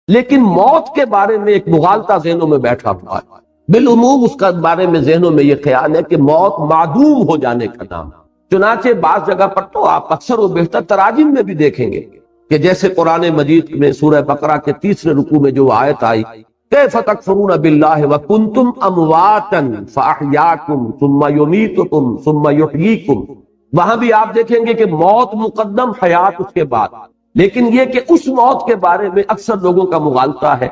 لیکن موت کے بارے میں ایک مغالطہ ذہنوں میں بیٹھا ہوا ہے۔ بالعموم اس کا بارے میں ذہنوں میں یہ خیال ہے کہ موت معدوم ہو جانے کا نام، چنانچہ بعض جگہ پر تو آپ اکثر و بیشتر تراجم میں بھی دیکھیں گے کہ جیسے قرآن مجید میں سورہ بقرہ کے 3 رکوع میں جو آیت آئی کیف تکفرون باللہ وکنتم امواتا فاحیاکم ثم یمیتکم ثم یحییکم، وہاں بھی آپ دیکھیں گے کہ موت مقدم، حیات اس کے بعد، لیکن یہ کہ اس موت کے بارے میں اکثر لوگوں کا مغالطہ ہے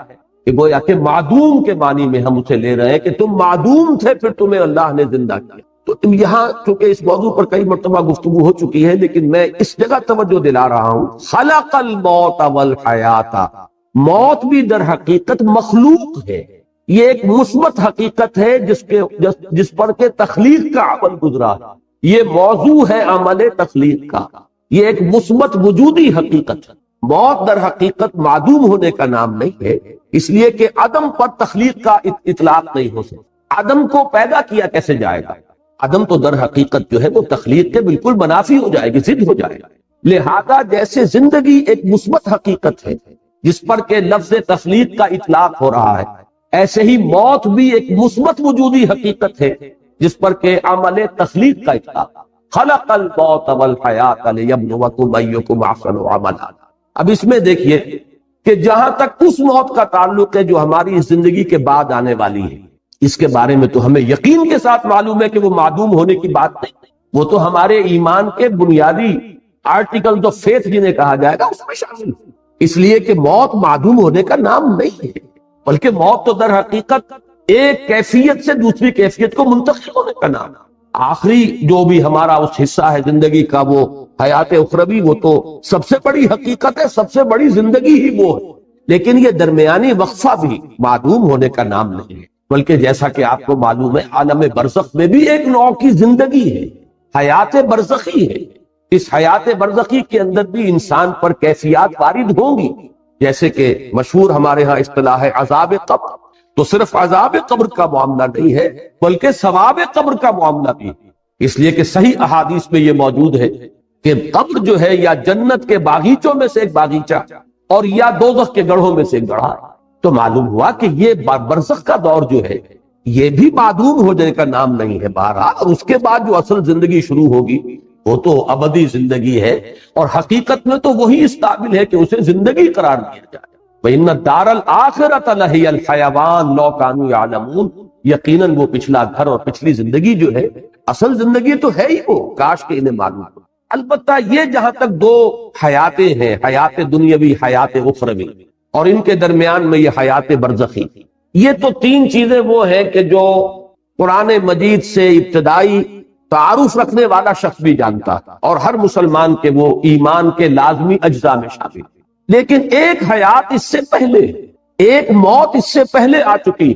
کہ گویا کہ معدوم کے معنی میں ہم اسے لے رہے ہیں کہ تم معدوم تھے پھر تمہیں اللہ نے زندہ کیا۔ تو یہاں چونکہ اس موضوع پر کئی مرتبہ گفتگو ہو چکی ہے، لیکن میں اس جگہ توجہ دلا رہا ہوں، خلق الموت والحیات، موت بھی در حقیقت مخلوق ہے، یہ ایک مثبت حقیقت ہے جس پر کہ تخلیق کا عمل گزرا ہے، یہ موضوع ہے عمل تخلیق کا، یہ ایک مثبت وجودی حقیقت ہے۔ موت در حقیقت معدوم ہونے کا نام نہیں ہے، اس لیے کہ عدم پر تخلیق کا اطلاق نہیں ہو سکتا۔ عدم کو پیدا کیا کیسے جائے گا؟ عدم تو در حقیقت جو ہے وہ تخلیق کے بالکل منافی ہو جائے گی، ضد ہو جائے گا۔ لہذا جیسے زندگی ایک مثبت حقیقت ہے جس پر کہ لفظ تخلیق کا اطلاق ہو رہا ہے، ایسے ہی موت بھی ایک مثبت وجودی حقیقت ہے جس پر کہ عمل تخلیق کا اطلاق۔ خلق الموت والحیات لیبلوکم ایکم احسن عملا۔ اب اس میں دیکھیے کہ جہاں تک اس موت کا تعلق ہے جو ہماری زندگی کے بعد آنے والی ہے، اس کے بارے میں تو ہمیں یقین کے ساتھ معلوم ہے کہ وہ معدوم ہونے کی بات نہیں، وہ تو ہمارے ایمان کے بنیادی آرٹیکل آف فیتھ جنہیں کہا جائے گا اس میں شامل ہے، اس لیے کہ موت معدوم ہونے کا نام نہیں ہے، بلکہ موت تو در حقیقت ایک کیفیت سے دوسری کیفیت کو منتقل ہونے کا نام ہے۔ آخری جو بھی ہمارا اس حصہ ہے زندگی کا وہ حیات اخروی، وہ تو سب سے بڑی حقیقت ہے، سب سے بڑی زندگی ہی وہ ہے، لیکن یہ درمیانی وقفہ بھی معدوم ہونے کا نام نہیں ہے، بلکہ جیسا کہ آپ کو معلوم ہے عالم برزخ میں بھی ایک نوع کی زندگی ہے، حیات برزخی ہے۔ اس حیات برزخی کے اندر بھی انسان پر کیفیات وارد ہوں گی، جیسے کہ مشہور ہمارے ہاں اصطلاح ہے عذاب قبر، تو صرف عذاب قبر کا معاملہ نہیں ہے بلکہ ثواب قبر کا معاملہ بھی ہے، اس لیے کہ صحیح احادیث میں یہ موجود ہے کہ قبر جو ہے یا جنت کے باغیچوں میں سے ایک باغیچہ اور یا دوزخ کے گڑھوں میں سے ایک گڑھا ہے۔ تو معلوم ہوا کہ یہ برزخ کا دور جو ہے یہ بھی معدوم ہو جانے کا نام نہیں ہے بہرحال، اور اس کے بعد جو اصل زندگی شروع ہوگی وہ تو ابدی زندگی ہے، اور حقیقت میں تو وہی اس قابل ہے کہ اسے زندگی قرار دیا جائے۔ وَإِنَّ الدَّارَ الْآخِرَةَ لَهِيَ الْحَيَوَانُ لَوْ كَانُوا يَعْلَمُونَ، یقیناً وہ پچھلا گھر اور پچھلی زندگی جو ہے اصل زندگی تو ہے ہی وہ، کاش کہ انہیں معلوم ہو۔ البتہ یہ جہاں تک دو حیاتیں ہیں، حیات دنیاوی، حیات اخروی، اور ان کے درمیان میں یہ حیات برزخی، یہ تو 3 چیزیں وہ ہیں کہ جو قرآن مجید سے ابتدائی تعارف رکھنے والا شخص بھی جانتا ہے اور ہر مسلمان کے وہ ایمان کے لازمی اجزاء میں شامل ہے، لیکن ایک حیات اس سے پہلے، ایک موت اس سے پہلے آ چکی،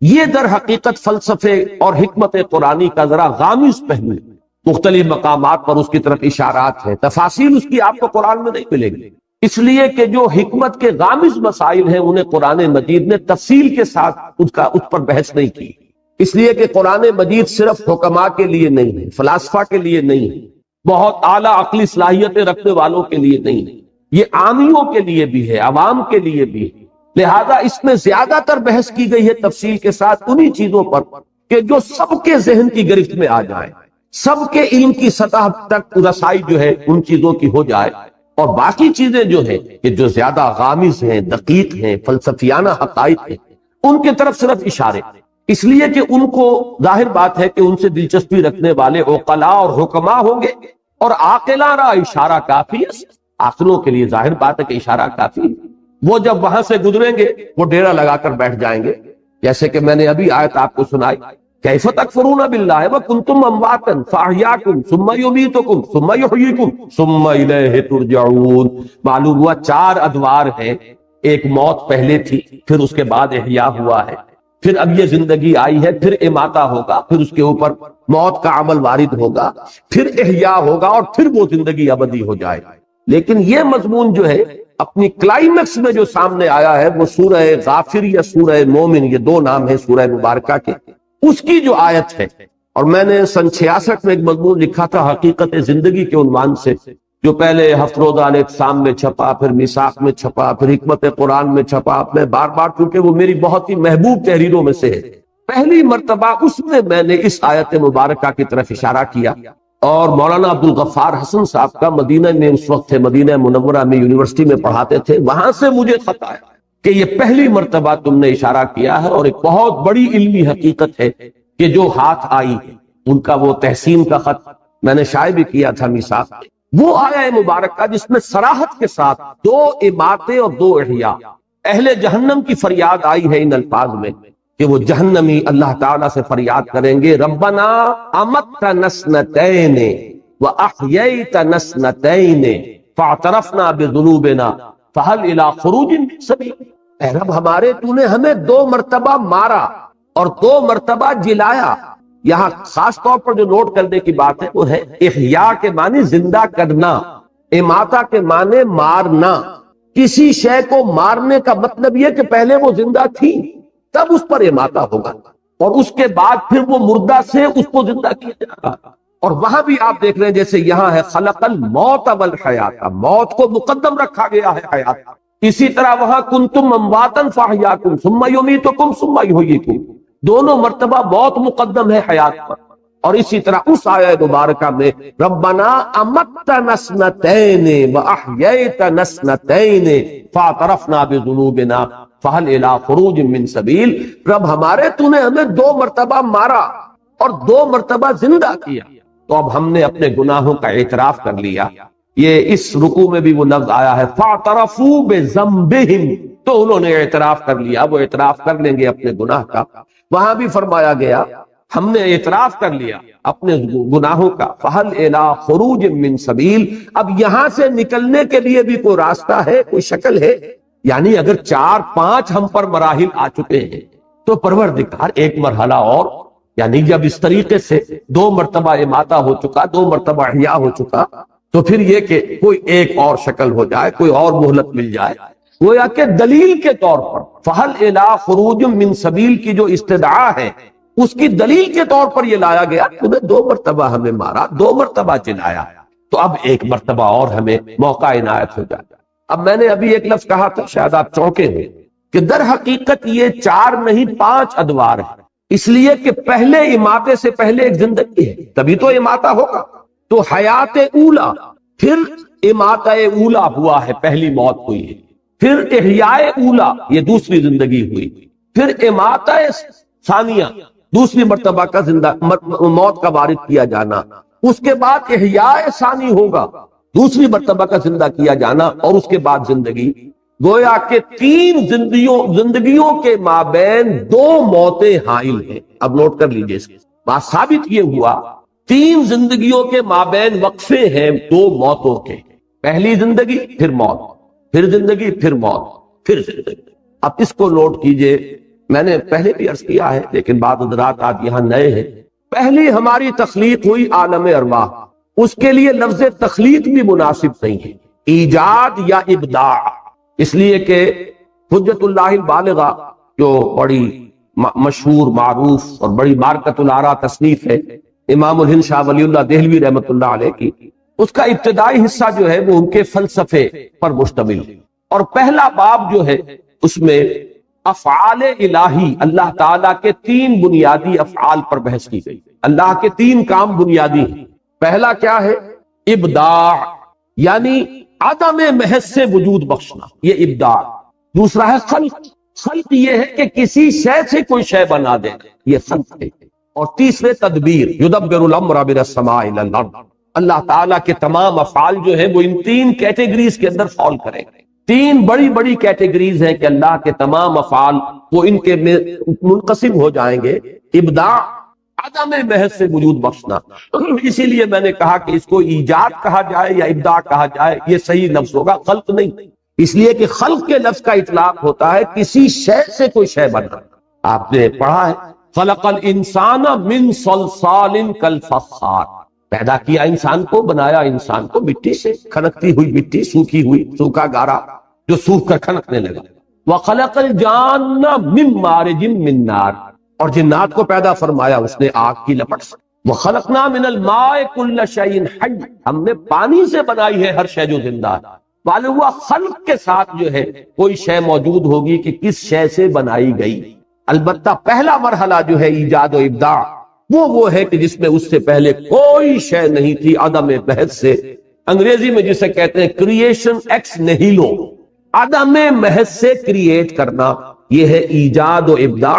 یہ در حقیقت فلسفے اور حکمت قرآنی کا ذرا غامض پہلو ہے۔ مختلف مقامات پر اس کی طرف اشارات ہیں، تفاصیل اس کی آپ کو قرآن میں نہیں ملے گی، اس لیے کہ جو حکمت کے غامض مسائل ہیں انہیں قرآن مجید نے تفصیل کے ساتھ اس پر بحث نہیں کی، اس لیے کہ قرآن مجید صرف حکماء کے لیے نہیں ہے، فلاسفہ کے لیے نہیں ہے، بہت اعلیٰ عقلی صلاحیتیں رکھنے والوں کے لیے نہیں ہے، یہ عامیوں کے لیے بھی ہے، عوام کے لیے بھی ہے۔ لہذا اس میں زیادہ تر بحث کی گئی ہے تفصیل کے ساتھ انہی چیزوں پر کہ جو سب کے ذہن کی گرفت میں آ جائیں، سب کے علم کی سطح تک رسائی جو ہے ان چیزوں کی ہو جائے، اور باقی چیزیں جو ہیں کہ جو زیادہ غامض ہیں، دقیق ہیں، فلسفیانہ حقائق ہیں، ان کی طرف صرف اشارے، اس لیے کہ ان کو ظاہر بات ہے کہ ان سے دلچسپی رکھنے والے عقلاء اور حکماء ہوں گے، اور عاقلانہ اشارہ کافی ہے، عاقلوں کے لیے ظاہر بات ہے کہ اشارہ کافی ہے، وہ جب وہاں سے گزریں گے وہ ڈیرا لگا کر بیٹھ جائیں گے، جیسے کہ میں نے ابھی آیت آپ کو سنائی کیف تکفرون باللہ وکنتم امواتا فاحیاکم ثم یمیتکم ثم یحییکم ثم الیہ ترجعون۔ معلوم ہوا 4 ادوار ہیں، ایک موت پہلے تھی، پھر اس کے بعد احیا ہوا ہے، پھر اب یہ زندگی آئی ہے، پھر اماتہ ہوگا، پھر اس کے اوپر موت کا عمل وارد ہوگا، پھر احیا ہوگا، اور پھر وہ زندگی ابدی ہو جائے۔ لیکن یہ مضمون جو ہے اپنی کلائمیکس میں جو سامنے آیا ہے وہ سورہ غافر یا سورہ مومن، یہ 2 نام ہیں سورہ مبارکہ کے، اس کی جو آیت ہے، اور میں نے سن 66 میں ایک مضمون لکھا تھا حقیقت زندگی کے عنوان سے، جو پہلے ہفت روزہ الاعتصام میں چھپا، پھر میثاق میں چھپا، پھر حکمت قرآن میں چھپا، میں بار بار چونکہ وہ میری بہت ہی محبوب تحریروں میں سے ہے، پہلی مرتبہ اس میں نے اس آیت مبارکہ کی طرف اشارہ کیا، اور مولانا عبدالغفار حسن صاحب کا مدینہ میں اس وقت تھے، مدینہ منورہ میں یونیورسٹی میں پڑھاتے تھے، وہاں سے مجھے خط آیا کہ یہ پہلی مرتبہ تم نے اشارہ کیا ہے، اور ایک بہت بڑی علمی حقیقت ہے کہ جو ہاتھ آئی ان کا وہ تحسین کا خط میں نے شائع بھی کیا تھا میثاق، وہ آیا مبارکہ جس میں صراحت کے ساتھ دو اماتیں اور دو احیاء، اہل جہنم کی فریاد آئی ہے ان الفاظ میں کہ وہ جہنمی اللہ تعالیٰ سے فریاد کریں گے، ربنا امتنا سنتین واحییتنا سنتین فاعترفنا بذنوبنا فہل الی خروج من سبیل۔ اے رب ہمارے تو نے ہمیں 2 مرتبہ مارا اور 2 مرتبہ جلایا۔ یہاں خاص طور پر جو نوٹ کرنے کی بات ہے وہ ہے احیاء کے معنی زندہ کرنا، اماتہ کے معنی مارنا۔ کسی شے کو مارنے کا مطلب یہ کہ پہلے وہ زندہ تھی تب اس پر اماتہ ہوگا، اور اس کے بعد پھر وہ مردہ سے اس کو زندہ کیا جائے گا۔ اور وہاں بھی آپ دیکھ رہے ہیں جیسے یہاں ہے خلق الموت والحیات، موت کو مقدم رکھا گیا ہے حیات، اسی طرح وہاں کنتم امواتا فاحیاکم ثم یمیتکم ثم یحییکم، دونوں مرتبہ موت مقدم ہے حیات پر۔ اور اسی طرح اس آیہ مبارکہ میں ربنا امتنا سنتین واحییتنا سنتین فاعترفنا بذنوبنا فہل الی خروج من سبیل، رب ہمارے تو نے ہمیں 2 مرتبہ مارا اور 2 مرتبہ زندہ کیا، تو اب ہم نے اپنے گناہوں کا اعتراف کر لیا۔ یہ اس رکوع میں بھی وہ لفظ آیا ہے فاعترفوا بذنبہم، تو انہوں نے اعتراف کر لیا، وہ اعتراف کر لیں گے اپنے گناہ کا۔ وہاں بھی فرمایا گیا ہم نے اعتراف کر لیا اپنے گناہوں کا، فہل الی خروج من سبیل، اب یہاں سے نکلنے کے لیے بھی کوئی راستہ ہے، کوئی شکل ہے؟ یعنی اگر 4-5 ہم پر مراحل آ چکے ہیں تو پروردگار ایک مرحلہ اور، یعنی جب اس طریقے سے 2 مرتبہ اماتہ ہو چکا، 2 مرتبہ احیاء ہو چکا، تو پھر یہ کہ کوئی ایک اور شکل ہو جائے، کوئی اور مہلت مل جائے، گویا کہ دلیل کے طور پر فہل الی خروج من سبیل کی جو استدعا ہے اس کی دلیل کے طور پر یہ لایا گیا، تمہیں 2 مرتبہ ہمیں مارا، 2 مرتبہ چلایا، تو اب ایک مرتبہ اور ہمیں موقع عنایت ہو جائے۔ اب میں نے ابھی ایک لفظ کہا تھا، شاید آپ چونکے ہیں، کہ در حقیقت یہ 4 نہیں 5 ادوار ہے، اس لیے کہ پہلے اماتے سے پہلے ایک زندگی ہے، تبھی تو اماتہ ہوگا۔ تو حیات اولا، پھر اماتہ اولا ہوا ہے، پہلی موت ہوئی ہے، پھر احیاء اولا یہ دوسری زندگی ہوئی، پھر اماتہ ثانیہ دوسری مرتبہ کا زندہ موت کا وارد کیا جانا، اس کے بعد احیاء ثانی ہوگا، دوسری مرتبہ کا زندہ کیا جانا، اور اس کے بعد زندگی۔ گویا کہ 3 زندگیوں کے مابین 2 موتیں حائل ہیں۔ اب نوٹ کر لیجئے، اس بات ثابت یہ ہوا 3 زندگیوں کے مابین وقفے ہیں 2 موتوں کے، پہلی زندگی پھر موت، پھر زندگی پھر موت، پھر زندگی۔ اب اس کو نوٹ کیجئے، میں نے پہلے بھی عرض کیا ہے لیکن بعض حضرات آج یہاں نئے ہیں۔ پہلی ہماری تخلیق ہوئی عالم ارواح، اس کے لیے لفظ تخلیق بھی مناسب نہیں ہے، ایجاد یا ابداع، اس لیے کہ حجت اللہ البالغہ جو بڑی مشہور معروف اور بڑی مارکت الآراء تصنیف ہے امام الہند شاہ ولی اللہ دہلوی رحمۃ اللہ علیہ کی، اس کا ابتدائی حصہ جو ہے وہ ان کے فلسفے پر مشتمل ہے، اور پہلا باب جو ہے اس میں افعال الہی، اللہ تعالیٰ کے 3 بنیادی افعال پر بحث کی گئی۔ اللہ کے 3 کام بنیادی ہیں۔ پہلا کیا ہے؟ ابداع، یعنی عدم محض سے وجود بخشنا، یہ ابداع۔ دوسرا ہے خلق، خلق یہ ہے کہ کسی شے سے کوئی شے بنا دینا، یہ خلق ہے۔ اور تیسرے تدبیر، یدبر الامر من السماء الی الارض، اللہ تعالیٰ کے تمام افعال جو ہیں وہ ان 3 کیٹیگریز کے اندر فال کریں گے۔ 3 بڑی بڑی کیٹیگریز ہیں کہ اللہ کے تمام افعال وہ ان کے منقسم ہو جائیں گے۔ ابداع، عدم محض سے وجود بخشنا، اسی لیے میں نے کہا کہ اس کو ایجاد کہا جائے یا ابداع کہا جائے یہ صحیح لفظ ہوگا، خلق نہیں، اس لیے کہ خلق کے لفظ کا اطلاق ہوتا ہے کسی شے سے کوئی شے بنا۔ آپ نے پڑھا ہے خلق الانسان من صلصال کالفخار، پیدا کیا انسان کو، بنایا انسان کو مٹی سے، کھنکتی ہوئی مٹی، سوکھی ہوئی، سوکھا گارا جو سوکھ کر کھنکنے لگا۔ وخلق الجان من مارج من نار، اور جنات کو پیدا فرمایا اس نے آگ کی لپٹ سے۔ وَخَلَقْنَا مِنَ الْمَاءِ كُلَّ شَيْءٍ حَيٍّ، ہم نے پانی سے بنائی ہے ہر شے جو زندہ ہے۔ معلوم ہوا خلق کے ساتھ جو ہے کوئی شے موجود ہوگی کہ کس شے سے بنائی گئی۔ البتہ پہلا مرحلہ جو ہے ایجاد و ابداع وہ ہے کہ جس میں اس سے پہلے کوئی شے نہیں تھی، عدم محض سے، انگریزی میں جسے کہتے ہیں کریشن ایکس نہیلو، عدم محض سے کریٹ کرنا، یہ ہے ایجاد و ابداع۔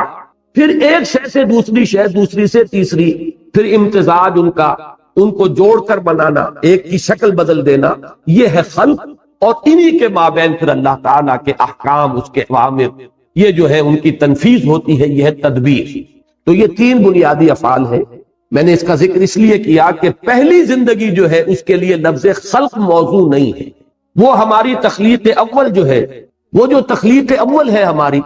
پھر ایک شے سے دوسری شے، دوسری سے تیسری، پھر امتزاج ان کو جوڑ کر بنانا، ایک کی شکل بدل دینا، یہ ہے خلق۔ اور انہی کے مابین پھر اللہ تعالیٰ کے احکام، اس کے اوامر، یہ جو ہے ان کی تنفیذ ہوتی ہے، یہ ہے تدبیر۔ تو یہ تین بنیادی افعال ہیں۔ میں نے اس کا ذکر اس لیے کیا کہ پہلی زندگی جو ہے اس کے لیے لفظ خلق موضوع نہیں ہے، وہ ہماری تخلیق اول جو ہے، وہ جو تخلیق اول ہے ہماری،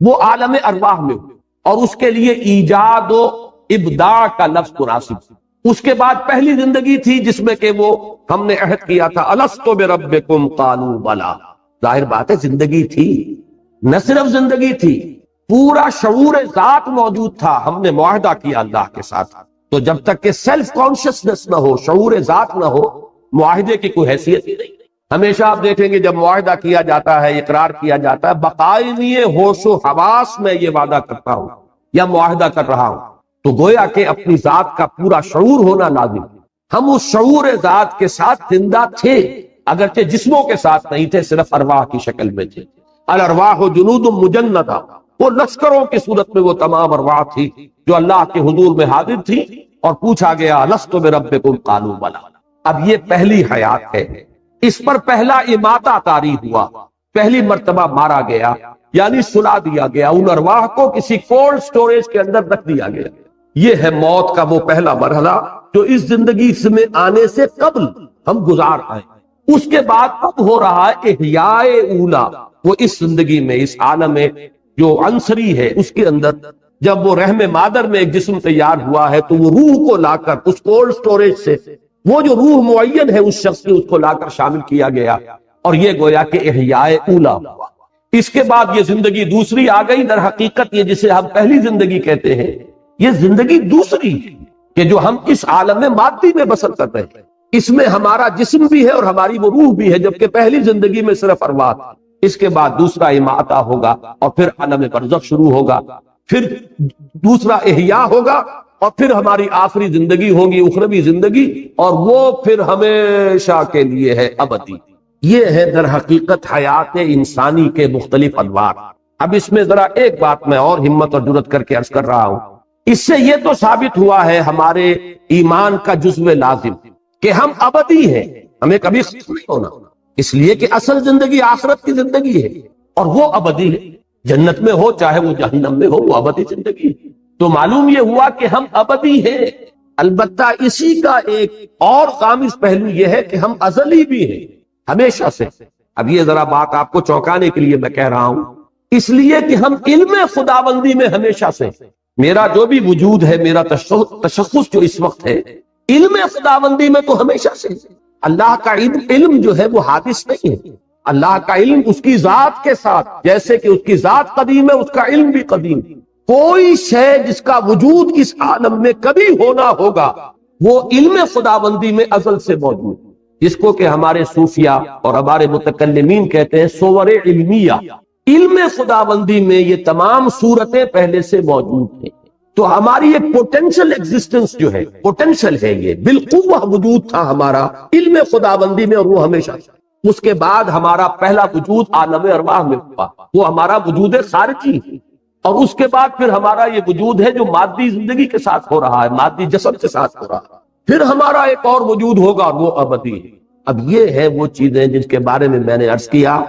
وہ عالم ارواح میں ہو، اور اس کے لیے ایجاد و ابداع کا لفظ مناسب۔ اس کے بعد پہلی زندگی تھی جس میں کہ وہ ہم نے عہد کیا تھا الستو بربکم قالوا بلا، ظاہر بات ہے زندگی تھی، نہ صرف زندگی تھی، پورا شعور ذات موجود تھا، ہم نے معاہدہ کیا اللہ کے ساتھ۔ تو جب تک کہ سیلف کانشسنس نہ ہو، شعور ذات نہ ہو، معاہدے کی کوئی حیثیت ہی نہیں۔ ہمیشہ آپ دیکھیں گے جب معاہدہ کیا جاتا ہے، اقرار کیا جاتا ہے، بقائے ہوش و حواس میں یہ وعدہ کرتا ہوں یا معاہدہ کر رہا ہوں، تو گویا کہ اپنی ذات کا پورا شعور ہونا لازم۔ ہم اس شعور ذات کے ساتھ زندہ تھے، اگرچہ جسموں کے ساتھ نہیں تھے، صرف ارواح کی شکل میں تھے۔ الارواح جنود مجندہ، وہ لشکروں کی صورت میں وہ تمام ارواح تھی جو اللہ کے حضور میں حاضر تھی، اور پوچھا گیا الست بربکم قالوا بلا۔ اب یہ پہلی حیات ہے، اس پر پہلا اماتہ طاری ہوا، پہلی مرتبہ مارا گیا، یعنی سلا دیا گیا، ان ارواح کو کسی کولڈ سٹوریج کے اندر رکھ دیا گیا۔ یہ ہے موت کا وہ پہلا مرحلہ جو اس زندگی میں آنے سے قبل ہم گزار آئے۔ اس کے بعد اب ہو رہا ہے احیاء اولا، وہ اس زندگی میں، اس عالم میں جو عنصری ہے اس کے اندر، جب وہ رحم مادر میں ایک جسم تیار ہوا ہے تو وہ روح کو لا کر اس کولڈ سٹوریج سے، وہ جو روح معین ہے اس شخص کی، اس کو لا کر شامل کیا گیا، اور یہ گویا کہ احیاء اولا ہوا۔ اس کے بعد یہ زندگی دوسری آ گئی۔ در حقیقت یہ جسے ہم پہلی زندگی کہتے ہیں، یہ زندگی دوسری ہے کہ جو ہم اس عالم میں مادی میں بسر کر رہے ہیں، اس میں ہمارا جسم بھی ہے اور ہماری وہ روح بھی ہے، جبکہ پہلی زندگی میں صرف ارواح۔ اس کے بعد دوسرا اماتہ ہوگا، اور پھر عالم برزخ شروع ہوگا، پھر دوسرا احیاء ہوگا، اور پھر ہماری آخری زندگی ہوگی، اخروی زندگی، اور وہ پھر ہمیشہ کے لیے ہے، ابدی۔ یہ ہے در حقیقت حیات انسانی کے مختلف انواع۔ اب اس میں ذرا ایک بات میں اور ہمت اور جرات کر کے عرض کر رہا ہوں، اس سے یہ تو ثابت ہوا ہے ہمارے ایمان کا جزو لازم کہ ہم ابدی ہیں، ہمیں کبھی ختم نہیں ہونا، اس لیے کہ اصل زندگی آخرت کی زندگی ہے، اور وہ ابدی ہے، جنت میں ہو چاہے وہ جہنم میں ہو، وہ ابدی زندگی ہے۔ تو معلوم یہ ہوا کہ ہم ابدی ہیں۔ البتہ اسی کا ایک اور خامس پہلو یہ ہے کہ ہم ازلی بھی ہیں، ہمیشہ سے۔ اب یہ ذرا بات آپ کو چونکانے کے لیے میں کہہ رہا ہوں، اس لیے کہ ہم علم خداوندی میں ہمیشہ سے، میرا جو بھی وجود ہے، میرا تشخص جو اس وقت ہے، علم خداوندی میں تو ہمیشہ سے۔ اللہ کا علم جو ہے وہ حادث نہیں ہے، اللہ کا علم اس کی ذات کے ساتھ، جیسے کہ اس کی ذات قدیم ہے، اس کا علم بھی قدیم۔ کوئی شے جس کا وجود اس عالم میں کبھی ہونا ہوگا، وہ علم خداوندی میں ازل سے موجود، جس کو کہ ہمارے صوفیہ اور ہمارے متکلمین کہتے ہیں صور علمیہ۔ علم خداوندی میں یہ تمام صورتیں پہلے سے موجود ہیں۔ تو ہماری ایک پوٹینشل ایگزسٹنس جو ہے، پوٹینشل ہے، یہ بالقوہ وجود تھا ہمارا علم خداوندی میں، اور وہ ہمیشہ۔ اس کے بعد ہمارا پہلا وجود عالم ارواح میں ہوا، وہ ہمارا وجود خارجی ہے، اور اس کے بعد پھر ہمارا یہ وجود ہے جو مادی زندگی کے ساتھ ہو رہا ہے، مادی جسم کے ساتھ ہو رہا ہے۔ پھر ہمارا ایک اور وجود ہوگا، اور وہ ابدی ہے۔ اب یہ ہے وہ چیزیں جن کے بارے میں نے عرض کیا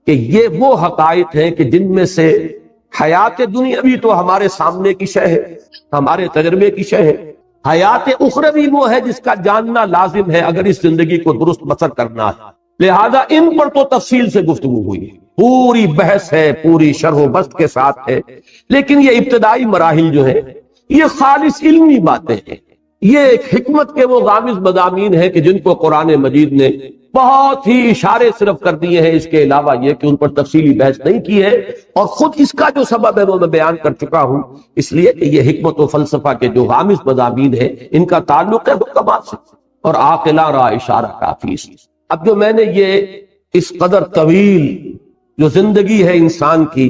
کہ یہ وہ حقائق ہیں کہ جن میں سے حیات دنیاوی تو ہمارے سامنے کی شے ہے، ہمارے تجربے کی شے ہے، حیات اخروی وہ ہے جس کا جاننا لازم ہے اگر اس زندگی کو درست بسر کرنا ہے۔ لہذا ان پر تو تفصیل سے گفتگو ہوئی، پوری بحث ہے، پوری شرح و بسط کے ساتھ ہے، لیکن یہ ابتدائی مراحل جو ہیں یہ خالص علمی باتیں ہیں، یہ ایک حکمت کے وہ غامض مضامین ہیں کہ جن کو قرآن مجید نے بہت ہی اشارے صرف کر دیے ہیں، اس کے علاوہ یہ کہ ان پر تفصیلی بحث نہیں کی ہے، اور خود اس کا جو سبب ہے وہ میں بیان کر چکا ہوں، اس لیے کہ یہ حکمت و فلسفہ کے جو غامض مضامین ہیں ان کا تعلق ہے حکمات سے، اور عاقلہ را اشارہ کافی سے۔ اب جو میں نے یہ اس قدر طویل جو زندگی ہے انسان کی،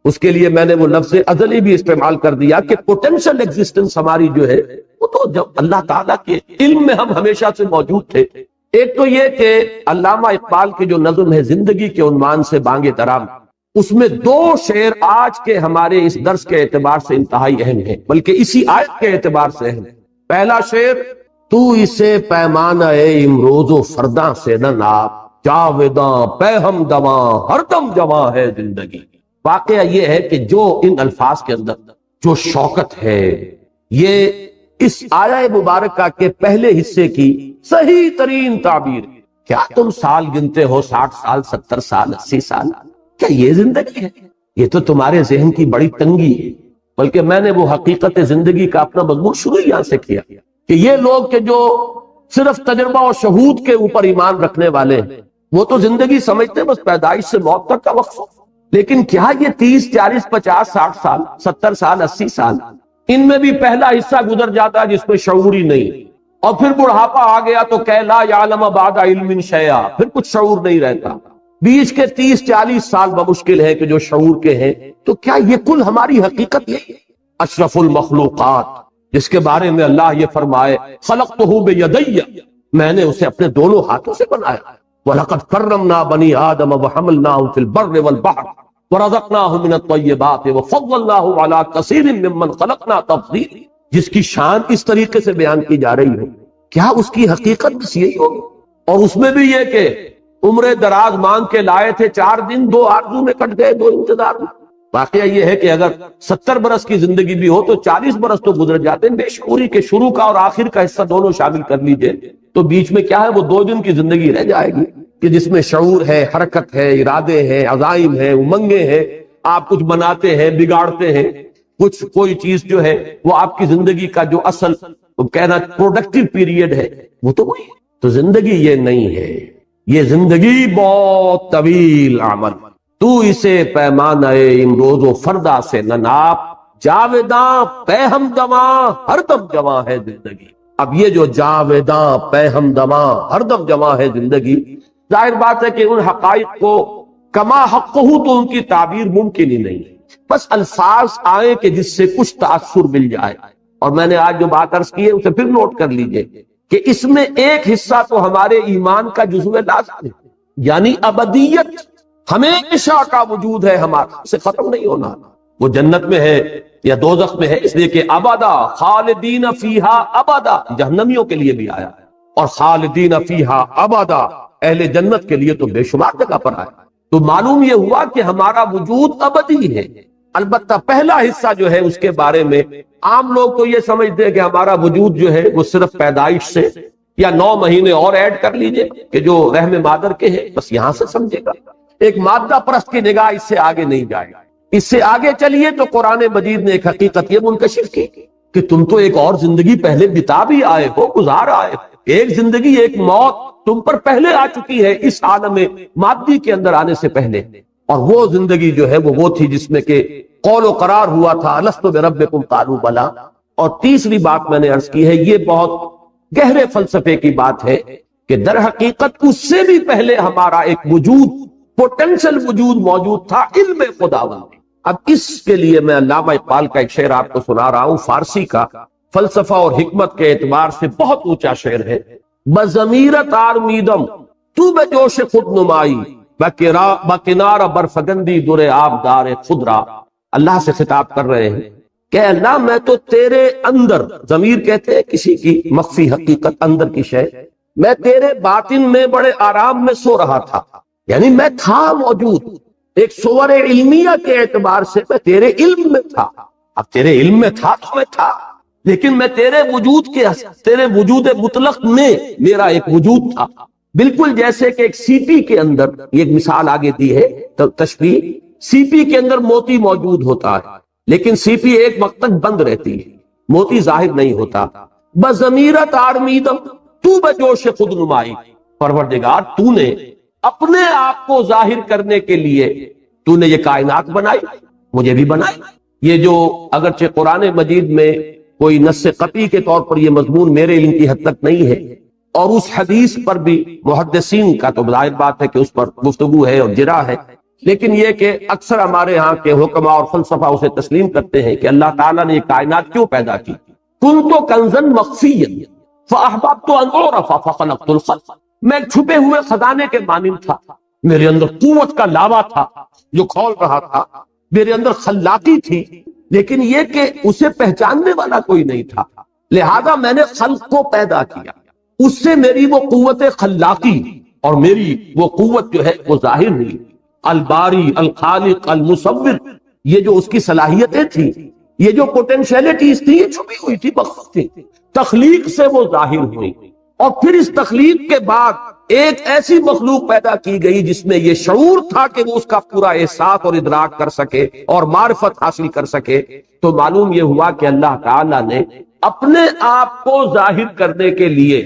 اس کے لیے میں نے وہ لفظ ازلی بھی استعمال کر دیا کہ پوٹینشل ایگزسٹنس ہماری جو ہے وہ تو جب اللہ تعالیٰ کے علم میں ہم ہمیشہ سے موجود تھے۔ ایک تو یہ کہ علامہ اقبال کی جو نظم ہے زندگی کے عنوان سے بانگ ترام، اس میں دو شعر آج کے ہمارے اس درس کے اعتبار سے انتہائی اہم ہیں، بلکہ اسی آیت کے اعتبار سے اہم ہے۔ پہلا شعر، تو اسے پیمانہ امروز و فرداں سے نہ ناپ، جاویداں پہ ہم دواں ہر دم جواں ہے زندگی۔ واقعہ یہ ہے کہ جو ان الفاظ کے اندر جو شوقت ہے، یہ اس آیہ مبارکہ کے پہلے حصے کی صحیح ترین تعبیر۔ کیا تم سال گنتے ہو 60 سال، 70 سال، 80 سال؟ کیا یہ زندگی ہے؟ یہ تو تمہارے ذہن کی بڑی تنگی ہے۔ بلکہ میں نے وہ حقیقت زندگی کا اپنا مضمون شروع یہاں سے کیا کہ یہ لوگ کہ جو صرف تجربہ اور شہود کے اوپر ایمان رکھنے والے ہیں، وہ تو زندگی سمجھتے بس پیدائش سے موت تک کا وقت، لیکن کیا یہ 30 40 50 60 سال، 70 سال، 80 سال، ان میں بھی پہلا حصہ گزر جاتا ہے جس میں شعور ہی نہیں، اور پھر بڑھاپا آ گیا تو کہ لا یعلم بعد علم شیئا، پھر کچھ شعور نہیں رہتا۔ بیچ کے 30 40 سال بمشکل ہے کہ جو شعور کے ہیں، تو کیا یہ کل ہماری حقیقت یہی ہے؟ اشرف المخلوقات جس کے بارے میں اللہ یہ فرمائے خلقتہ بیدی، میں نے اسے اپنے دونوں ہاتھوں سے بنایا، وَلَقَدْ كَرَّمْنَا بَنِي آدَمَ وَحَمَلْنَاهُمْ فِي الْبَرِّ وَالْبَحْرِ وَرَزَقْنَاهُمْ مِنَ الطَّيِّبَاتِ وَفَضَّلْنَاهُ عَلَى كَثِيرٍ مِّمَّنْ خَلَقْنَا تَفْضِيلًا، جس کی شان اس طریقے سے بیان کی جا رہی ہے، کیا اس کی حقیقت بس یہی ہوگی؟ اور اس میں بھی یہ کہ عمر دراز مانگ کے لائے تھے، 4 دن 2 آرزو میں کٹ گئے، 2 انتظار میں۔ واقعہ یہ ہے کہ اگر 70 برس کی زندگی بھی ہو تو 40 برس تو گزر جاتے ہیں، بے شعوری کے شروع کا اور آخر کا حصہ دونوں شامل کر لیجئے، تو بیچ میں کیا ہے وہ 2 دن کی زندگی رہ جائے گی کہ جس میں شعور ہے، حرکت ہے، ارادے ہیں، عزائم ہیں، امنگیں ہیں، آپ کچھ بناتے ہیں، بگاڑتے ہیں، کچھ کوئی چیز جو ہے وہ آپ کی زندگی کا جو اصل کہنا پروڈکٹیو پیریڈ ہے وہ تو وہی ہے۔ تو زندگی یہ نہیں ہے، یہ زندگی بہت طویل عمل، تو اسے پیمانہ امروز و فردا سے نہ ناپ، جاویداں پہ ہم دواں ہر دم جواں ہے زندگی۔ اب یہ جو جاویداں پہ ہم دواں ہر دم جواں ہے زندگی، ظاہر بات ہے کہ ان حقائق کو کما حق ہو تو ان کی تعبیر ممکن ہی نہیں، بس الفاظ آئیں کہ جس سے کچھ تاثر مل جائے۔ اور میں نے آج جو بات عرض کی ہے اسے پھر نوٹ کر لیجئے کہ اس میں ایک حصہ تو ہمارے ایمان کا جزو لازم ہے، یعنی ابدیت، ہمیشہ کا وجود ہے ہمارا، اسے ختم نہیں ہونا۔ وہ جنت میں ہے یا دوزخ میں ہے، اس لیے کہ ابدا خالدین فیہا ابدا جہنمیوں کے لیے بھی آیا ہے، اور خالدین فیہا ابدا اہل جنت کے لیے تو بے شمار جگہ پر آیا۔ تو معلوم یہ ہوا کہ ہمارا وجود ابدی ہے۔ البتہ پہلا حصہ جو ہے اس کے بارے میں عام لوگ تو یہ سمجھتے ہیں کہ ہمارا وجود جو ہے وہ صرف پیدائش سے یا 9 مہینے اور ایڈ کر لیجئے کہ جو رحم مادر کے ہیں، بس یہاں سے سمجھے گا۔ ایک مادہ پرست کی نگاہ اس سے آگے نہیں جائے گا۔ اس سے آگے چلیے تو قرآن مجید نے ایک حقیقت یہ منکشف کی کہ تم تو ایک اور زندگی پہلے بتا بھی آئے ہو، گزار آئے ہو، ایک زندگی ایک موت تم پر پہلے آ چکی ہے اس عالم مادی کے اندر آنے سے پہلے، اور وہ زندگی جو ہے وہ تھی جس میں کہ قول و قرار ہوا تھا الست بربکم قالوا بلی۔ اور تیسری بات میں نے عرض کی ہے، یہ بہت گہرے فلسفے کی بات ہے کہ در حقیقت اس سے بھی پہلے ہمارا ایک وجود، پوٹینشل وجود موجود تھا، علم خداوند۔ اب اس کے لیے میں علامہ اقبال کا ایک شعر آپ کو سنا رہا ہوں، فارسی کا، فلسفہ اور حکمت کے اعتبار سے بہت اونچا شعر ہے۔ بضمیرت آرمیدم تو بے جوش خود نمائی، بکنار برفگندی در آبدار خودرا۔ اللہ سے خطاب کر رہے ہیں کہ اللہ میں تو تیرے اندر، ضمیر کہتے ہیں کسی کی مخفی حقیقت، اندر کی شے، میں تیرے باطن میں بڑے آرام میں سو رہا تھا، یعنی میں تھا موجود، ایک صور علمیہ کے اعتبار سے میں تیرے علم میں تھا۔ اب تیرے علم میں تھا تو میں تھا، لیکن میں تیرے وجود مطلق میں میرا ایک وجود تھا، بالکل جیسے کہ ایک سی پی کے اندر، یہ ایک مثال آگے دی ہے تشبیہ، سی پی کے اندر موتی موجود ہوتا ہے، لیکن سی پی ایک وقت تک بند رہتی ہے، موتی ظاہر نہیں ہوتا۔ بضمیرت آرمیدم تو بجوش خود نمائی، پروردگار تو نے اپنے آپ کو ظاہر کرنے کے لیے تو نے یہ کائنات بنائی، مجھے بھی بنائی۔ یہ جو اگرچہ قرآن مجید میں کوئی نص قطعی کے طور پر یہ مضمون میرے علم کی حد تک نہیں ہے، اور اس حدیث پر بھی محدثین کا تو ظاہر بات ہے کہ اس پر گفتگو ہے اور جرا ہے، لیکن یہ کہ اکثر ہمارے ہاں کے حکما اور فلسفہ اسے تسلیم کرتے ہیں کہ اللہ تعالیٰ نے یہ کائنات کیوں پیدا کی۔ کنت کنزا مخفیا فاحببت ان اعرف فخلقت الخلق، میں چھپے ہوئے خزانے کے مانند تھا، میرے اندر قوت کا لاوا تھا جو کھول رہا تھا، میرے اندر خلاقی تھی، لیکن یہ کہ اسے پہچاننے والا کوئی نہیں تھا، لہذا میں نے خلق کو پیدا کیا، اس سے میری وہ قوت خلاقی اور میری وہ قوت جو ہے وہ ظاہر ہوئی۔ الباری الخالق المصور، یہ جو اس کی صلاحیتیں تھی، یہ جو پوٹینشیلٹیز تھی، یہ چھپی ہوئی تھی، مخفی تھی، تخلیق سے وہ ظاہر ہوئی، اور پھر اس تخلیق کے بعد ایک ایسی مخلوق پیدا کی گئی جس میں یہ شعور تھا کہ وہ اس کا پورا احساس اور ادراک کر سکے اور معرفت حاصل کر سکے۔ تو معلوم یہ ہوا کہ اللہ تعالیٰ نے اپنے آپ کو ظاہر کرنے کے لیے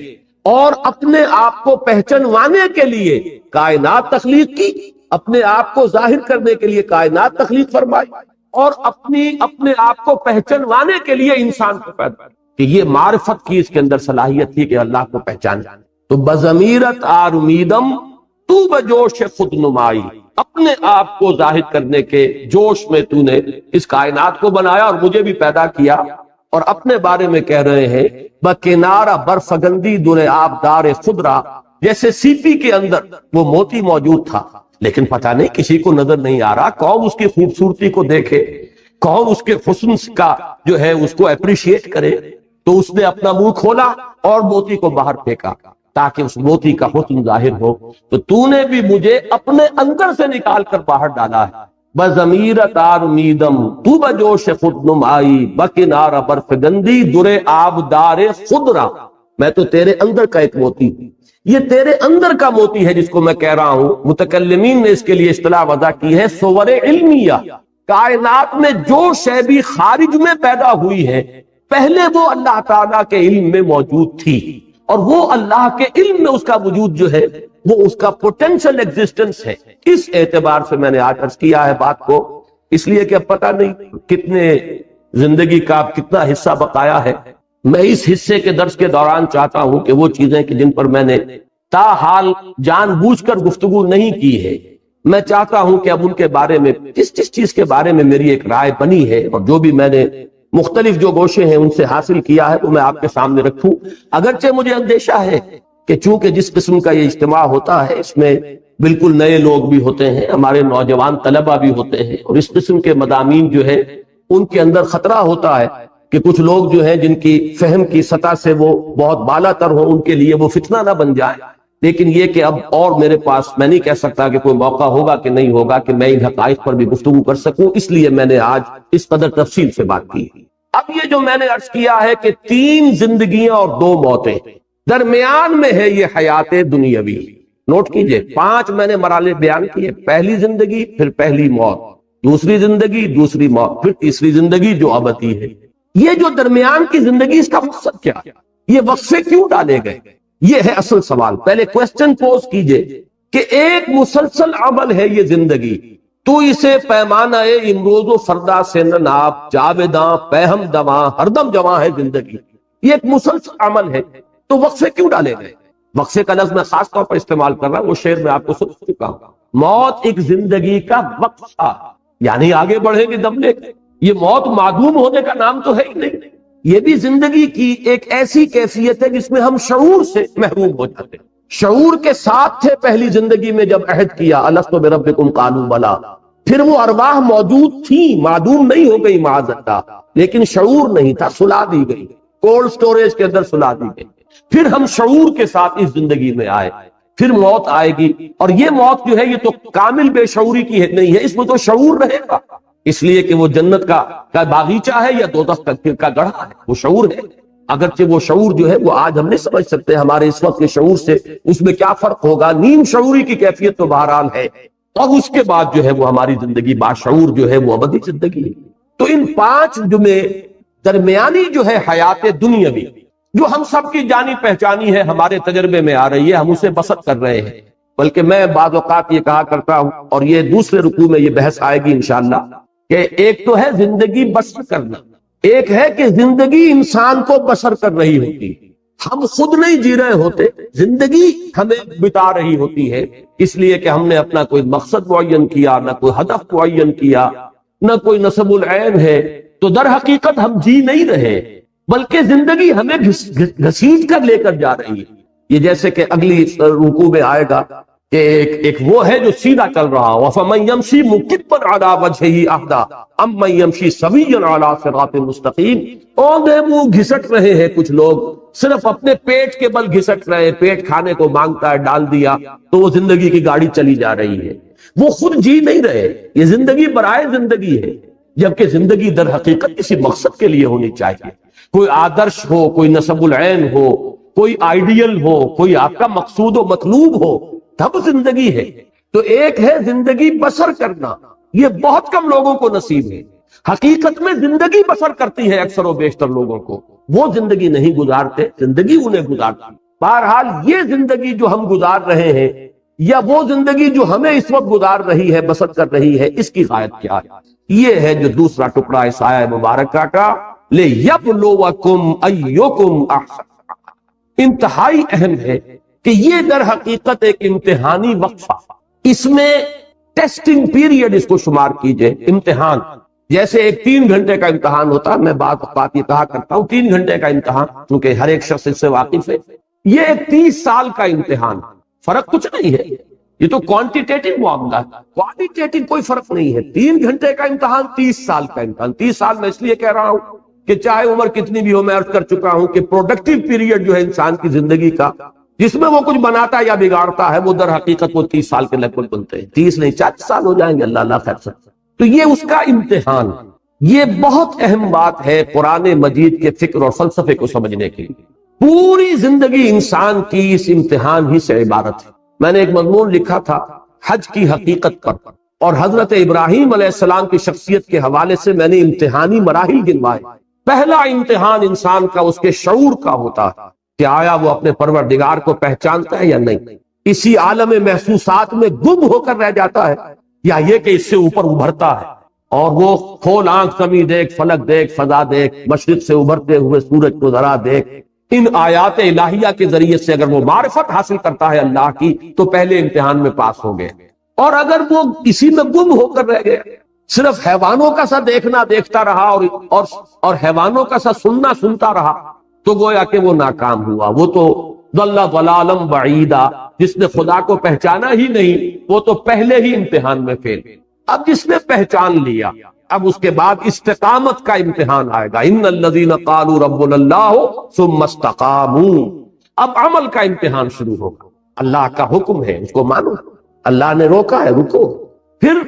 اور اپنے آپ کو پہچانوانے کے لیے کائنات تخلیق کی، اپنے آپ کو ظاہر کرنے کے لیے کائنات تخلیق فرمائی، اور اپنے آپ کو پہچانوانے کے لیے انسان کو پیدا کہ یہ معرفت کی اس کے اندر صلاحیت تھی کہ اللہ کو پہچانے۔ تو بضمیرت آرمیدم تو بجوش خود نمائی، اپنے آپ کو ظاہر کرنے کے جوش میں تو نے اس کائنات کو بنایا اور مجھے بھی پیدا کیا، اور اپنے بارے میں کہہ رہے ہیں بکنارہ برفگندی در آبدار خضرا، جیسے سیپی کے اندر وہ موتی موجود تھا لیکن پتہ نہیں کسی کو نظر نہیں آ رہا، کون اس کی خوبصورتی کو دیکھے، کون اس کے حسن کا جو ہے اس کو اپریشیٹ کرے۔ تو اس نے اپنا منہ کھولا اور موتی کو باہر پھینکا تاکہ اس موتی کا حسن ظاہر ہو۔ تو نے بھی مجھے اپنے اندر سے نکال کر باہر ڈالا ہے۔ بضمیرت آرمیدم تو بجوش خود نمائی، بکنارہ برفگندی در آبدار خضرا، میں تو تیرے اندر کا ایک موتی ہوں، یہ تیرے اندر کا موتی ہے جس کو میں کہہ رہا ہوں۔ متکلمین نے اس کے لیے اصطلاح وضع کی ہے صور علمیہ، کائنات میں جو شے بھی خارج میں پیدا ہوئی ہے پہلے وہ اللہ تعالیٰ کے علم میں موجود تھی، اور وہ اللہ کے علم میں اس کا وجود جو ہے وہ اس کا پوٹینشل ایگزسٹنس ہے۔ اس اعتبار سے میں نے آج عرض کیا ہے بات کو، اس لیے کہ اب پتہ نہیں کتنے زندگی کا کتنا حصہ بقایا ہے۔ میں اس حصے کے درس کے دوران چاہتا ہوں کہ وہ چیزیں کہ جن پر میں نے تاحال جان بوجھ کر گفتگو نہیں کی ہے، میں چاہتا ہوں کہ اب ان کے بارے میں جس چیز کے بارے میں میری ایک رائے بنی ہے اور جو بھی میں نے مختلف جو گوشے ہیں ان سے حاصل کیا ہے وہ میں آپ کے سامنے رکھوں۔ اگرچہ مجھے اندیشہ ہے کہ چونکہ جس قسم کا یہ اجتماع ہوتا ہے اس میں بالکل نئے لوگ بھی ہوتے ہیں، ہمارے نوجوان طلبہ بھی ہوتے ہیں، اور اس قسم کے مضامین جو ہے ان کے اندر خطرہ ہوتا ہے کہ کچھ لوگ جو ہیں جن کی فہم کی سطح سے وہ بہت بالا تر ہو، ان کے لیے وہ فتنہ نہ بن جائے۔ لیکن یہ کہ اب اور میرے پاس میں نہیں کہہ سکتا کہ کوئی موقع ہوگا کہ نہیں ہوگا کہ میں ان حقائق پر بھی گفتگو کر سکوں، اس لیے میں نے آج اس قدر تفصیل سے بات کی۔ اب یہ جو میں نے عرض کیا ہے کہ 3 زندگیاں اور 2 موتیں، درمیان میں ہے یہ حیات دنیاوی، نوٹ کیجئے 5 میں نے مراحل بیان کیے، پہلی زندگی، پھر پہلی موت، دوسری زندگی، دوسری موت، پھر تیسری زندگی جو ابدی ہے۔ یہ جو درمیان کی زندگی اس کا مقصد کیا ہے؟ یہ وقفے کیوں ڈالے گئے؟ یہ ہے اصل سوال۔ پہلے کوسچن پوز کیجئے کہ ایک مسلسل عمل ہے یہ زندگی، تو اسے پیمانہ امروز و فردا سے ناب، جاویداں پہم دواں، ہردم جواں ہے زندگی، یہ ایک مسلسل عمل ہے، تو وقفے کیوں ڈالے گئے؟ وقفے کا لفظ میں خاص طور پر استعمال کر رہا ہوں، وہ شعر میں آپ کو سن چکا ہوں۔ موت ایک زندگی کا وقفہ، یعنی آگے بڑھیں گے دم لے کے، یہ موت معدوم ہونے کا نام تو ہے ہی نہیں، یہ بھی زندگی کی ایک ایسی کیفیت ہے جس میں ہم شعور سے محروم ہو جاتے ہیں۔ شعور کے ساتھ تھے پہلی زندگی میں جب عہد کیا الست بربکم قالوا بلی، پھر وہ ارواح موجود تھی، معدوم نہیں ہو گئی معاذ اللہ، لیکن شعور نہیں تھا، سلا دی گئی، کولڈ سٹوریج کے اندر سلا دی گئی۔ پھر ہم شعور کے ساتھ اس زندگی میں آئے، پھر موت آئے گی، اور یہ موت جو ہے یہ تو کامل بے شعوری کی نہیں ہے، اس میں تو شعور رہے گا، اس لیے کہ وہ جنت کا باغیچہ ہے یا دوزخ کا گڑھا ہے، وہ شعور ہے۔ اگرچہ وہ شعور جو ہے وہ آج ہم نہیں سمجھ سکتے ہمارے اس وقت کے شعور سے، اس میں کیا فرق ہوگا، نیم شعوری کی کیفیت تو بہرحال ہے، اور اس کے بعد جو ہے وہ ہماری زندگی باشعور جو ہے وہ ابدی زندگی ہے۔ تو ان 5 جو میں درمیانی جو ہے حیات دنیاوی، جو ہم سب کی جانی پہچانی ہے، ہمارے تجربے میں آ رہی ہے، ہم اسے بسر کر رہے ہیں۔ بلکہ میں بعض اوقات یہ کہا کرتا ہوں، اور یہ دوسرے رکوع میں یہ بحث آئے گی انشاءاللہ، کہ ایک تو ہے زندگی بسر کرنا، ایک ہے کہ زندگی انسان کو بسر کر رہی ہوتی، ہم خود نہیں جی رہے ہوتے، زندگی ہمیں بتا رہی ہوتی ہے، اس لیے کہ ہم نے اپنا کوئی مقصد معین کیا، نہ کوئی ہدف معین کیا، نہ کوئی نصب العین ہے، تو در حقیقت ہم جی نہیں رہے، بلکہ زندگی ہمیں گھسیٹ کر لے کر جا رہی ہے۔ یہ جیسے کہ اگلی رکوع میں آئے گا کہ ایک وہ ہے جو سیدھا چل رہا ہو، فَمَن يَمْشِي مُكِبًّا عَلَى وَجْهِهِ أَهْدَىٰ أَمَّن يَمْشِي سَوِيًّا عَلَى صِرَاطٍ مُسْتَقِيمٍ۔ اوندے منہ گھسٹ رہے ہیں کچھ لوگ، صرف اپنے پیٹ کے بل گھسٹ رہے، پیٹ کھانے کو مانگتا ہے، ڈال دیا تو وہ زندگی کی گاڑی چلی جا رہی ہے، وہ خود جی نہیں رہے۔ یہ زندگی برائے زندگی ہے، جبکہ زندگی در حقیقت کسی مقصد کے لیے ہونی چاہیے، کوئی آدرش ہو، کوئی نصب العین ہو، کوئی آئیڈیل ہو، کوئی آپ کا مقصود و مطلوب ہو، تب زندگی ہے۔ تو ایک ہے زندگی بسر کرنا، یہ بہت کم لوگوں کو نصیب ہے۔ حقیقت میں زندگی بسر کرتی ہے اکثر و بیشتر لوگوں کو، وہ زندگی نہیں گزارتے، زندگی انہیں گزارتی۔ بہرحال یہ زندگی جو ہم گزار رہے ہیں، یا وہ زندگی جو ہمیں اس وقت گزار رہی ہے، بسر کر رہی ہے، اس کی غائب کیا ہے؟ یہ ہے جو دوسرا ٹکڑا اس آیہ مبارکہ کا، لِيَبْلُوَكُمْ أَيُّكُمْ أَحْسَنُ۔ انتہائی اہم ہے کہ یہ در حقیقت ایک امتحانی وقفہ، اس میں ٹیسٹنگ پیریڈ اس کو شمار کیجئے، امتحان۔ جیسے ایک 3 گھنٹے کا امتحان ہوتا ہے، میں بات یہ کہا کرتا ہوں 3 گھنٹے کا امتحان، کیونکہ ہر ایک شخص اس سے واقف ہے۔ یہ ایک 30 سال کا امتحان، فرق کچھ نہیں ہے، یہ تو کوانٹیٹیٹو معاملہ ہے، کوالٹیٹیو کوئی فرق نہیں ہے۔ 3 گھنٹے کا امتحان، 30 سال کا امتحان۔ 30 سال میں اس لیے کہہ رہا ہوں کہ چاہے عمر کتنی بھی ہو، میں عرض کر چکا ہوں کہ پروڈکٹیو پیریڈ جو ہے انسان کی زندگی کا، جس میں وہ کچھ بناتا ہے یا بگاڑتا ہے، وہ در حقیقت وہ 30 سال کے لگ بھگ بنتے ہیں، 30 نہیں 40 سال ہو جائیں گے، اللہ خیر سے۔ تو یہ اس کا امتحان، یہ بہت اہم بات ہے قرآن مجید کے فکر اور فلسفے کو سمجھنے کے لیے۔ پوری زندگی انسان کی اس امتحان ہی سے عبارت ہے۔ میں نے ایک مضمون لکھا تھا حج کی حقیقت پر، اور حضرت ابراہیم علیہ السلام کی شخصیت کے حوالے سے میں نے امتحانی مراحل گنوائے۔ پہلا امتحان انسان کا اس کے شعور کا ہوتا ہے کہ آیا وہ اپنے پروردگار کو پہچانتا ہے یا نہیں، اسی عالم محسوسات میں گم ہو کر رہ جاتا ہے، یا یہ کہ اس سے اوپر ابھرتا ہے، اور وہ کھول آنکھ زمین دیکھ، فلک دیکھ، فضا دیکھ، مشرق سے ابھرتے ہوئے سورج کو ذرا دیکھ۔ ان آیات الہیہ کے ذریعے سے اگر وہ معرفت حاصل کرتا ہے اللہ کی، تو پہلے امتحان میں پاس ہو گئے۔ اور اگر وہ اسی میں گم ہو کر رہ گیا، صرف حیوانوں کا سا دیکھنا دیکھتا رہا اور حیوانوں کا سا سننا سنتا رہا، تو گویا کہ وہ ناکام ہوا۔ وہ تو ضل ضلالا بعیدا، جس نے خدا کو پہچانا ہی نہیں، وہ تو پہلے ہی امتحان میں فیل۔ اب جس نے پہچان لیا، اب اس کے بعد استقامت کا امتحان آئے گا، ان الذین قالوا ربنا اللہ ثم استقاموا۔ اب عمل کا امتحان شروع ہوگا، اللہ کا حکم ہے اس کو مانو، اللہ نے روکا ہے رکو۔ پھر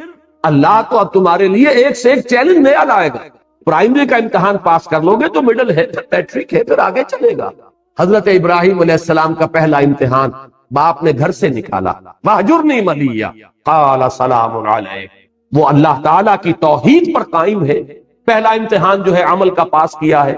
اللہ تو اب تمہارے لیے ایک سے ایک چیلنج نیا لائے گا۔ پرائمری کا امتحان پاس کر لو گے تو مڈل ہے، پھر میٹرک ہے، پھر آگے چلے گا۔ حضرت ابراہیم علیہ السلام کا پہلا امتحان، باپ نے گھر سے نکالا، وَاہْجُرْنِی مَلِیًّا قَالَ سَلَامٌ عَلَیْکَ۔ وہ اللہ تعالیٰ کی توحید پر قائم ہے۔ پہلا امتحان جو ہے عمل کا پاس کیا ہے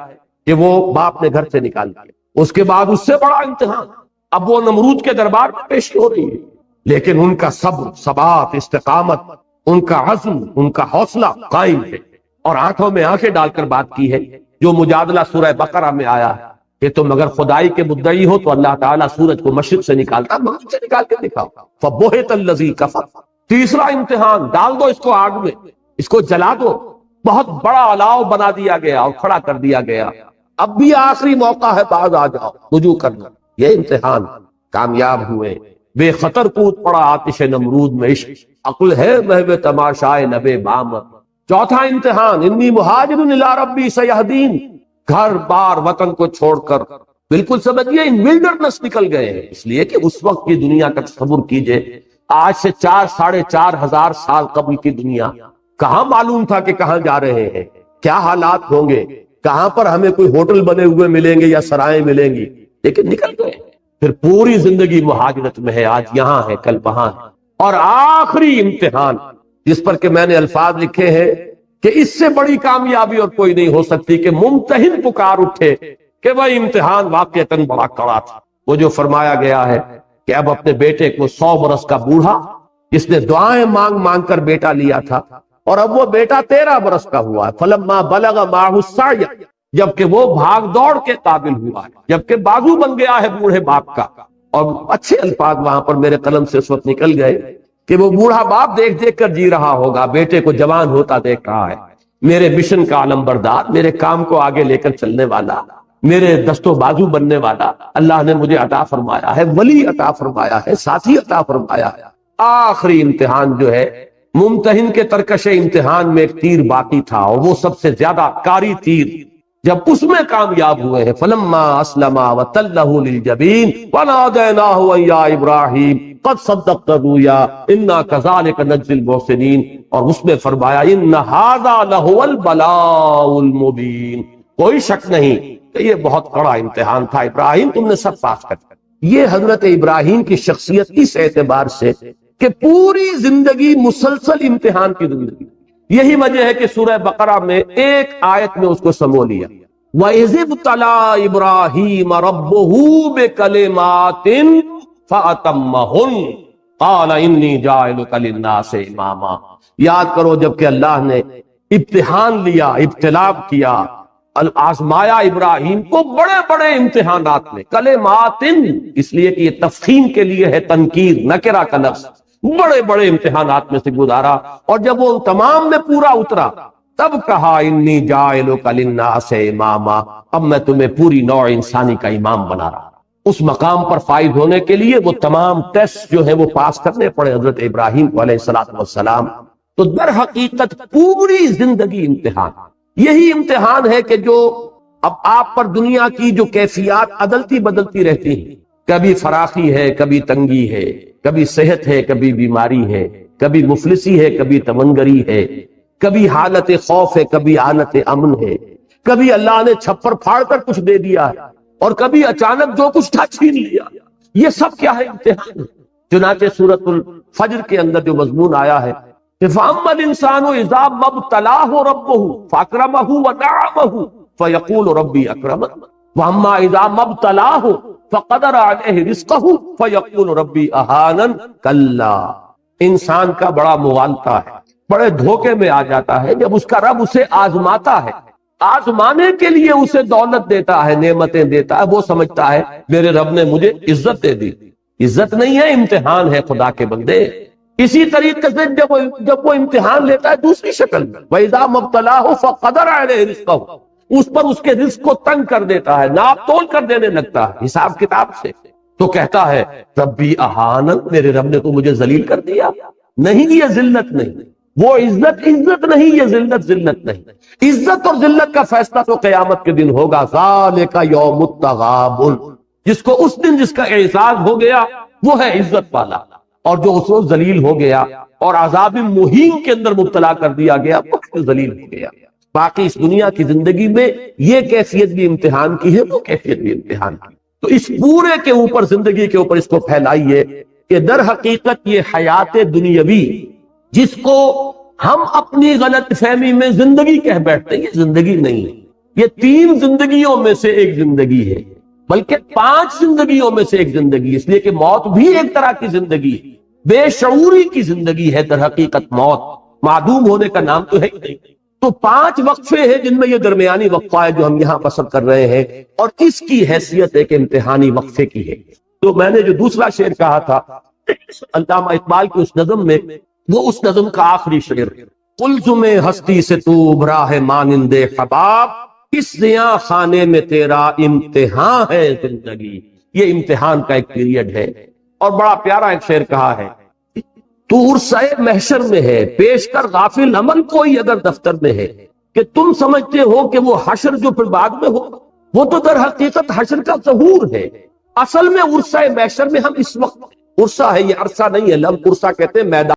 کہ وہ باپ نے گھر سے نکال دیا۔ اس کے بعد اس سے بڑا امتحان، اب وہ نمرود کے دربار میں پیش ہو رہی ہے، لیکن ان کا صبر، ثبات، استقامت، ان کا عزم، ان کا حوصلہ قائم ہے، اور آنکھوں میں آنکھیں ڈال کر بات کی ہے، جو مجادلہ سورہ بقرہ میں آیا ہے کہ تم اگر خدائی کے مدعی ہو تو اللہ تعالیٰ سورج کو مشرق سے نکالتا، مغرب سے نکال کے دکھاؤ۔ فَبُہِتَ الَّذِی کَفَرَ۔ تیسرا امتحان، ڈال دو اس کو آگ میں، اس کو جلا دو۔ بہت بڑا الاؤ بنا دیا گیا اور کھڑا کر دیا گیا، اب بھی آخری موقع ہے، باز آ جاؤ، رجوع کرنا۔ یہ امتحان، کامیاب ہوئے، بے خطر کود پڑا آتش نمرود میں عشق، عقل ہے محو تماشائے لب بام۔ چوتھا امتحان، انی مہاجر الی ربی سیہدین، گھر بار وطن کو چھوڑ کر بالکل سمجھیے ان ولڈرنس نکل گئے ہیں، اس لیے کہ اس وقت کی دنیا کا تصور کیجئے، آج سے 4,500 سال قبل کی دنیا، کہاں معلوم تھا کہ کہاں جا رہے ہیں، کیا حالات ہوں گے، کہاں پر ہمیں کوئی ہوٹل بنے ہوئے ملیں گے یا سرائیں ملیں گی، لیکن نکل گئے۔ پھر پوری زندگی مہاجرت میں ہے، آج یہاں ہے کل وہاں ہے۔ اور آخری امتحان جس پر کہ میں نے الفاظ لکھے ہیں کہ اس سے بڑی کامیابی اور کوئی نہیں ہو سکتی کہ ممتحن پکار اٹھے کہ وہ امتحان واقعتاً بڑا کڑا تھا۔ وہ جو فرمایا گیا ہے کہ اب اپنے بیٹے کو 100 برس کا بوڑھا جس نے دعائیں مانگ مانگ کر بیٹا لیا تھا، اور اب وہ بیٹا 13 برس کا ہوا ہے، فلما بلغ معہ السعی، جبکہ وہ بھاگ دوڑ کے قابل ہوا ہے، جبکہ بازو بن گیا ہے بوڑھے باپ کا۔ اور اچھے الفاظ وہاں پر میرے قلم سے اس وقت نکل گئے کہ وہ بوڑھا باپ دیکھ دیکھ کر جی رہا ہوگا، بیٹے کو جوان ہوتا دیکھ رہا ہے، میرے مشن کا علمبردار، میرے کام کو آگے لے کر چلنے والا، میرے دست و بازو بننے والا اللہ نے مجھے عطا فرمایا ہے، ولی عطا فرمایا ہے، ساتھی عطا فرمایا ہے۔ آخری امتحان جو ہے، ممتحن کے ترکش امتحان میں ایک تیر باقی تھا، اور وہ سب سے زیادہ کاری تیر، جب اس میں کامیاب ہوئے ہیں، فلما اسلما وتلہ للجبین ونادیناہ ان یا ابراہیم قد صدقت الرؤیا انا کذلک نجزی المحسنین، اور اس میں فرمایا ان ھذا لہو البلاء المبین، کوئی شک نہیں کہ یہ بہت بڑا امتحان تھا ابراہیم، تم نے سب پاس کر دیا۔ یہ حضرت ابراہیم کی شخصیت اس اعتبار سے کہ پوری زندگی مسلسل امتحان کی زندگی، یہی وجہ ہے کہ سورہ بقرہ میں ایک آیت میں اس کو سمو لیا، وَإِذِ ابْتَلَىٰ إِبْرَاهِيمَ رَبُّهُ بِكَلِمَاتٍ فَأَتَمَّهُنَّ قَالَ إِنِّي جَاعِلُكَ لِلنَّاسِ إِمَامًا۔ یاد کرو جب کہ اللہ نے امتحان لیا، ابتلا کیا، آزمایا ابراہیم کو بڑے بڑے امتحانات میں، کلمات اس لیے کہ یہ تفخیم کے لیے ہے، تنکیر نکرہ کا لفظ، بڑے بڑے امتحانات میں سے گزارا، اور جب وہ تمام میں پورا اترا تب کہا انی جاعلک للناس اماما، اب میں تمہیں پوری نوع انسانی کا امام بنا رہا۔ اس مقام پر فائز ہونے کے لیے وہ تمام ٹیسٹ جو ہیں وہ پاس کرنے پڑے حضرت ابراہیم کو علیہ السلام۔ تو در حقیقت پوری زندگی امتحان، یہی امتحان ہے کہ جو اب آپ پر دنیا کی جو کیفیات عدلتی بدلتی رہتی ہیں، کبھی فراخی ہے، کبھی تنگی ہے، کبھی صحت ہے، کبھی بیماری ہے، کبھی مفلسی ہے، کبھی تمنگری ہے، کبھی حالت خوف ہے، کبھی حالت امن ہے، کبھی اللہ نے چھپر پھاڑ کر کچھ دے دیا ہے، اور کبھی اچانک جو کچھ تھا چھین لیا۔ یہ سب کیا ہے؟ امتحان۔ چنانچہ سورۃ الفجر کے اندر جو مضمون آیا ہے کہ فَأَمَّا الْإِنسَانُ إِذَا مَا ابْتَلَاهُ رَبُّهُ فَأَكْرَمَهُ وَنَعَمَهُ فَيَقُولُ رَبِّي أَكْرَمَنِ وَأَمَّا إِذَا مَا ابْتَلَاهُ فَقَدَرَ عَلَيْهِ رِزْقَهُ فَيَقُولُ رَبِّي أَهَانَنِ كَلَّا۔ انسان کا بڑا مغالطہ ہے، بڑے دھوکے میں آ جاتا ہے جب اس کا رب اسے آزماتا ہے، آزمانے کے لیے اسے دولت دیتا ہے، نعمتیں دیتا ہے، وہ سمجھتا ہے میرے رب نے مجھے عزت دے دی۔ عزت نہیں ہے، امتحان ہے خدا کے بندے۔ اسی طریقے سے جب وہ امتحان لیتا ہے دوسری شکل میں، وَإِذَا مَا ابْتَلَاهُ فَقَدَرَ عَلَيْهِ رِزْقَهُ، اس پر اس کے رزق کو تنگ کر دیتا ہے، ناپ تول کر دینے لگتا ہے حساب کتاب سے، تو کہتا ہے ربی اہانن، میرے رب نے تو مجھے ذلیل کر دیا۔ نہیں، یہ ذلت نہیں، وہ عزت نہیں، یہ ذلت نہیں۔ عزت اور ذلت کا فیصلہ تو قیامت کے دن ہوگا، ذالک یوم التغابن، جس کو اس دن جس کا اعزاز ہو گیا وہ ہے عزت والا، اور جو اس روز ذلیل ہو گیا اور عذاب مہین کے اندر مبتلا کر دیا گیا وہ ذلیل ہو گیا۔ باقی اس دنیا کی زندگی میں یہ کیفیت بھی امتحان کی ہے، وہ کیفیت بھی امتحان کی۔ تو اس پورے کے اوپر، زندگی کے اوپر اس کو پھیلائیے کہ در حقیقت یہ حیات دنیاوی جس کو ہم اپنی غلط فہمی میں زندگی کہہ بیٹھتے ہیں، یہ زندگی نہیں ہے، یہ 3 زندگیوں میں سے ایک زندگی ہے، بلکہ 5 زندگیوں میں سے ایک زندگی، اس لیے کہ موت بھی ایک طرح کی زندگی ہے، بے شعوری کی زندگی ہے در حقیقت موت، معدوم ہونے کا نام تو ہے ہی نہیں۔ تو 5 وقفے ہیں جن میں یہ درمیانی وقفہ ہے جو ہم یہاں پسند کر رہے ہیں، اور اس کی حیثیت ایک امتحانی وقفے کی ہے۔ تو میں نے جو دوسرا شعر کہا تھا علامہ اقبال کی اس نظم میں، وہ اس نظم کا آخری شعر، قلزم ہستی سے تو ابھرا ہے مانند حباب، اس زیاں خانے میں تیرا امتحان ہے زندگی۔ یہ امتحان کا ایک پیریڈ ہے۔ اور بڑا پیارا ایک شعر کہا ہے، تو عرصہ محشر میں ہے پیش کر غافل عمل کوئی اگر دفتر میں ہے، کہ تم سمجھتے ہو کہ وہ حشر جو پھر بعد میں ہو، وہ تو در حقیقت حشر کا ظہور ہے۔ اصل میں عرصہ محشر میں ہم اس وقت، عرصہ ہے یہ عرصہ نہیں ہے، لفظ عرصہ کہتے ہیں میدان۔